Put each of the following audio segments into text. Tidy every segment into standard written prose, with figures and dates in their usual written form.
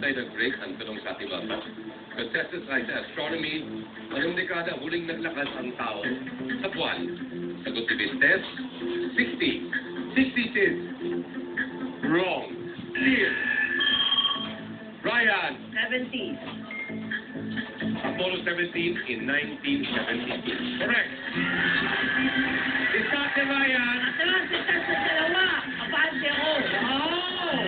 tayo nag-break, ang tanong sa ating mga contestants ay sa astronomy, anong dekada huling naglakas ang tao sa buwan? Sagot ni Vintes, 60. 66. Wrong. Clear. Ryan. 70. Apollo 17 in 1970. Correct. Isate Ryan. Atras sa dalawa. Abante ako. Oh!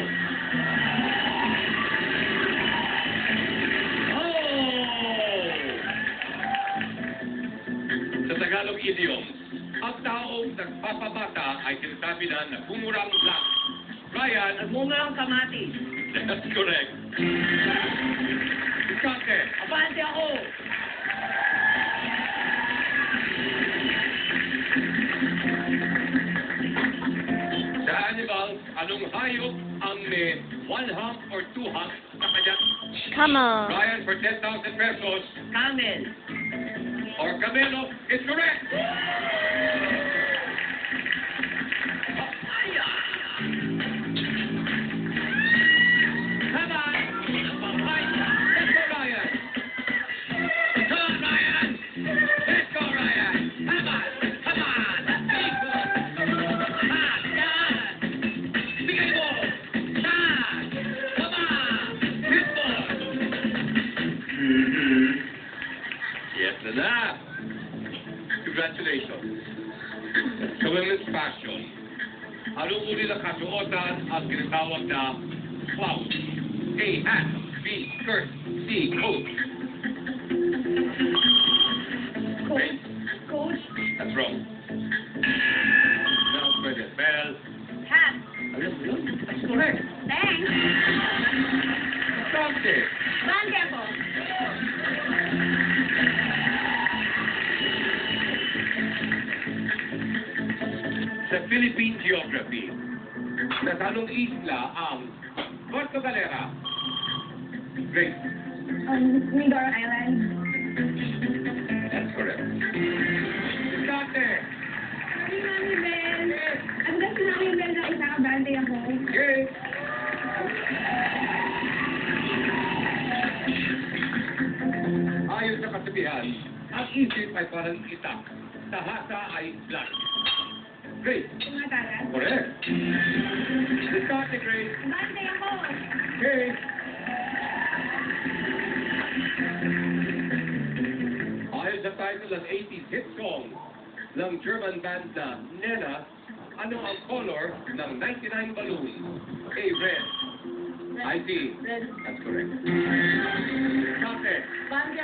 Sa Tagalog idiom, ang taong nagpapabata ay sinasabi na nagmumurang lang. Ryan, Nagmunga ang kamatis. that's correct. Isate. Abante ako. Sa animals, anong hayop ang may one hump or two humps sa kanyang? Camel. Ryan, for 10,000 pesos, Camel. or Camelo is correct. Come on. Let's go, Ryan. Come on, Ryan. Let's go, Ryan. Come on. Come on. Big ball. Ah, yan. Bigay mo. Saan? Come on. Big ball. Yes na. Congratulations. Sa women's fashion, anong uri ng kasuotan ang tinatawag na blouse? A. Hat. B. Skirt. C. Coat. Coach. Coach. That's wrong. Now, Fred Bell. Hat. Alam mo yun? That's correct. Thanks. Stop it. Abante ako. Sa Philippine Geography, natanong isla ang Puerto Galera. Great. Mindoro Island. That's correct. Dante. Sabi Mami Bel. Ang gusto namin Bel na isang abante ako. Okay. Ayon sa kasabihan, ang isip ay parang itak. Sa hasa ay black. Great. Tumatalas. Correct. Dante, great. Abante ako. Okay. Ayon sa title ng 80s hit song ng German band na Nena, ano ang color ng 99 balloon? A. Red. I. T. Red. That's correct. Dante. Abante